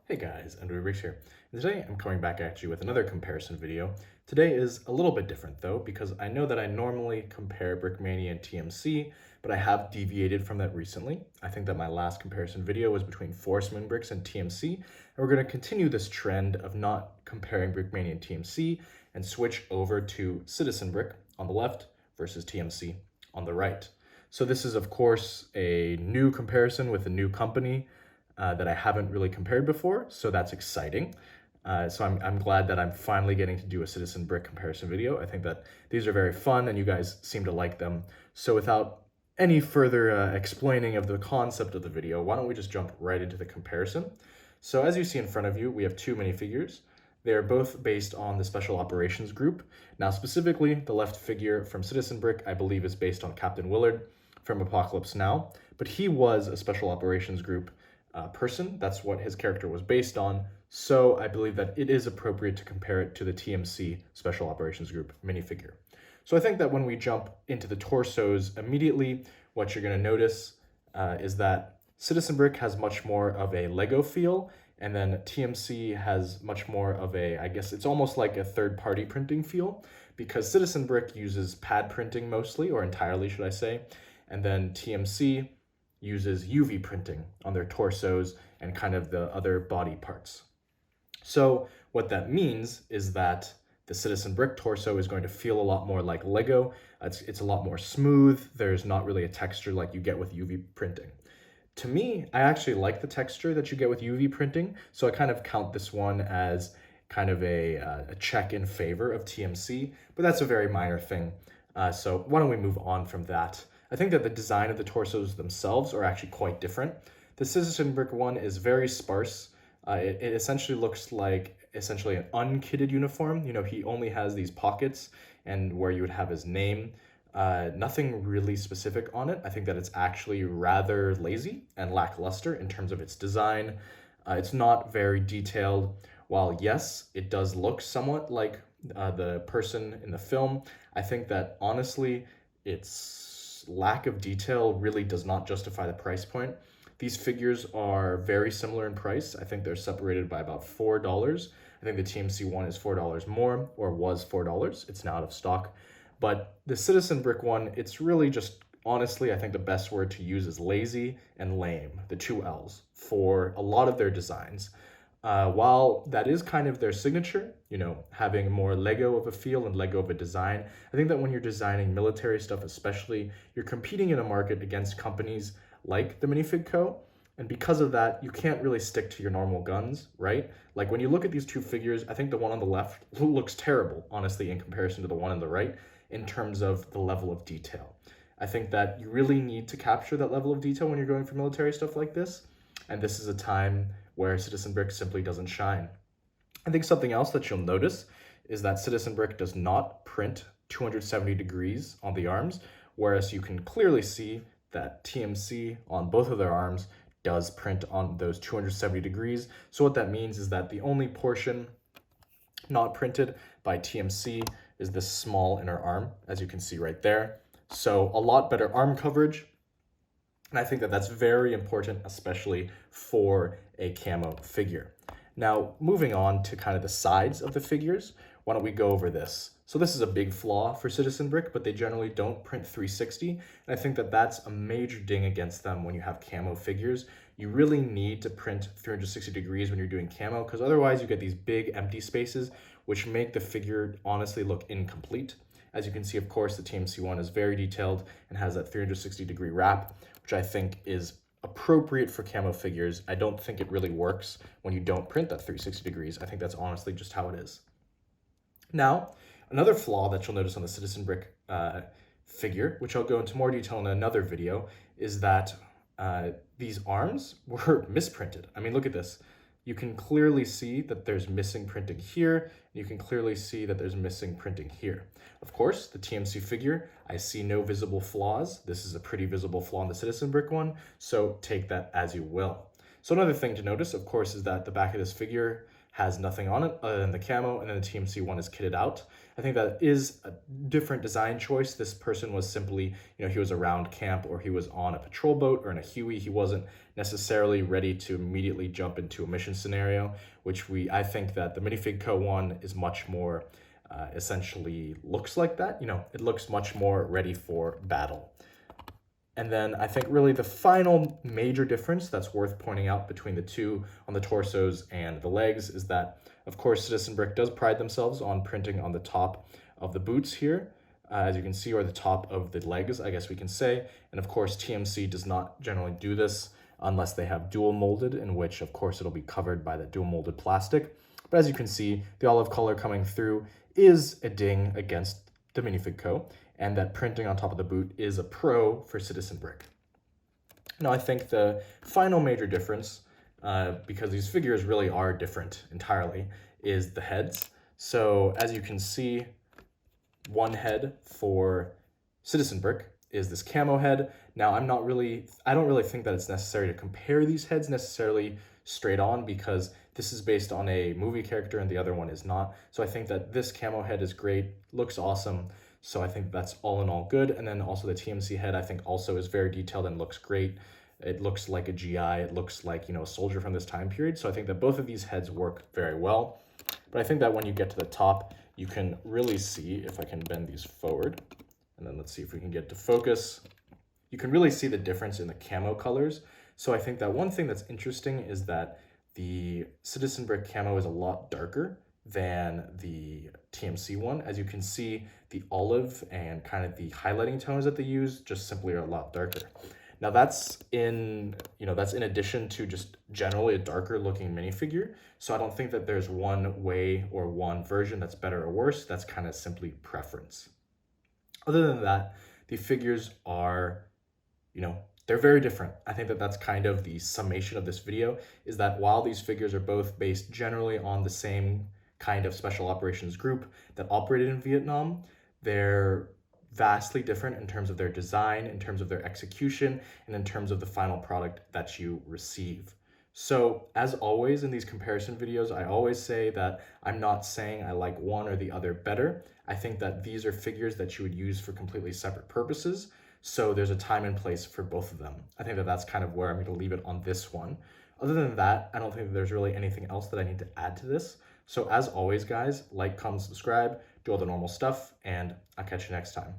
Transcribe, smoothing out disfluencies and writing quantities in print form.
Hey guys, Minifigs here. And today I'm coming back at you with another comparison video. Today is a little bit different though, because I know that I normally compare Brickmania and TMC, but I have deviated from that recently. I think that my last comparison video was between Forest Moon Bricks and TMC, and we're going to continue this trend of not comparing Brickmania and TMC and switch over to Citizen Brick on the left versus TMC on the right. So this is of course a new comparison with a new company that I haven't really compared before, so that's exciting. So I'm glad that I'm finally getting to do a Citizen Brick comparison video. I think that these are very fun and you guys seem to like them. So without any further explaining of the concept of the video, why don't we just jump right into the comparison. So as you see in front of you, we have two minifigures. They are both based on the Special Operations Group. Now specifically, the left figure from Citizen Brick, I believe, is based on Captain Willard from Apocalypse Now, but he was a Special Operations Group person. That's what his character was based on. So I believe that it is appropriate to compare it to the TMC Special Operations Group minifigure. So I think that when we jump into the torsos immediately, what you're going to notice is that Citizen Brick has much more of a Lego feel, and then TMC has much more of a, I guess it's almost like a third-party printing feel, because Citizen Brick uses pad printing mostly, or entirely, should I say, and then TMC uses UV printing on their torsos and kind of the other body parts. So what that means is that the Citizen Brick torso is going to feel a lot more like Lego. It's a lot more smooth. There's not really a texture like you get with UV printing. To me, I actually like the texture that you get with UV printing, so I kind of count this one as kind of a check in favor of TMC, but that's a very minor thing. So why don't we move on from that? I think that the design of the torsos themselves are actually quite different. The Citizen Brick one is very sparse. It essentially looks like an unkitted uniform. You know, he only has these pockets and where you would have his name. Nothing really specific on it. I think that it's actually rather lazy and lackluster in terms of its design. It's not very detailed. While yes, it does look somewhat like the person in the film, I think that honestly, its lack of detail really does not justify the price point. These figures are very similar in price. I think they're separated by about $4. I think the TMC one is $4 more, or was $4. It's now out of stock. But the Citizen Brick one, it's really just, honestly, I think the best word to use is lazy and lame, the two L's, for a lot of their designs. While that is kind of their signature, you know, having more Lego of a feel and Lego of a design, I think that when you're designing military stuff especially, you're competing in a market against companies like the Minifig Co. And because of that, you can't really stick to your normal guns, right? Like when you look at these two figures, I think the one on the left looks terrible, honestly, in comparison to the one on the right, in terms of the level of detail. I think that you really need to capture that level of detail when you're going for military stuff like this. And this is a time where Citizen Brick simply doesn't shine. I think something else that you'll notice is that Citizen Brick does not print 270 degrees on the arms, whereas you can clearly see that TMC on both of their arms does print on those 270 degrees. So what that means is that the only portion not printed by TMC is this small inner arm, as you can see right there. So a lot better arm coverage. And I think that that's very important, especially for a camo figure. Now, moving on to kind of the sides of the figures, why don't we go over this? So this is a big flaw for Citizen Brick, but they generally don't print 360. And I think that that's a major ding against them when you have camo figures. You really need to print 360 degrees when you're doing camo, because otherwise you get these big empty spaces, which make the figure honestly look incomplete. As you can see, of course, the TMC one is very detailed and has that 360 degree wrap, which I think is appropriate for camo figures. I don't think it really works when you don't print that 360 degrees. I think that's honestly just how it is. Now, another flaw that you'll notice on the Citizen Brick figure, which I'll go into more detail in another video, is that these arms were misprinted. I mean, look at this. You can clearly see that there's missing printing here. And you can clearly see that there's missing printing here. Of course, the TMC figure, I see no visible flaws. This is a pretty visible flaw in the Citizen Brick one, so take that as you will. So another thing to notice, of course, is that the back of this figure has nothing on it other than the camo, and then the TMC one is kitted out. I think that is a different design choice. This person was simply, he was around camp or he was on a patrol boat or in a Huey. He wasn't necessarily ready to immediately jump into a mission scenario, which I think that the Minifig Co. one is much more essentially looks like that. It looks much more ready for battle. And then I think really the final major difference that's worth pointing out between the two on the torsos and the legs is that, of course, Citizen Brick does pride themselves on printing on the top of the boots here, as you can see, or the top of the legs, I guess we can say. And of course, TMC does not generally do this unless they have dual molded, in which, of course, it'll be covered by that dual molded plastic. But as you can see, the olive color coming through is a ding against the Minifig Co., and that printing on top of the boot is a pro for Citizen Brick. Now, I think the final major difference, because these figures really are different entirely, is the heads. So as you can see, one head for Citizen Brick is this camo head. Now, I don't really think that it's necessary to compare these heads necessarily straight on, because this is based on a movie character and the other one is not. So I think that this camo head is great, looks awesome. So I think that's all in all good. And then also the TMC head, I think also is very detailed and looks great. It looks like a GI, it looks like, a soldier from this time period. So I think that both of these heads work very well. But I think that when you get to the top, you can really see, if I can bend these forward, and then let's see if we can get to focus. You can really see the difference in the camo colors. So I think that one thing that's interesting is that the Citizen Brick camo is a lot darker than the TMC one. As you can see, the olive and kind of the highlighting tones that they use just simply are a lot darker. Now that's in addition to just generally a darker looking minifigure. So I don't think that there's one way or one version that's better or worse. That's kind of simply preference. Other than that, the figures are, they're very different. I think that that's kind of the summation of this video, is that while these figures are both based generally on the same kind of special operations group that operated in Vietnam, they're vastly different in terms of their design, in terms of their execution, and in terms of the final product that you receive. So as always in these comparison videos, I always say that I'm not saying I like one or the other better. I think that these are figures that you would use for completely separate purposes. So there's a time and place for both of them. I think that that's kind of where I'm going to leave it on this one. Other than that, I don't think that there's really anything else that I need to add to this. So as always, guys, like, comment, subscribe, do all the normal stuff, and I'll catch you next time.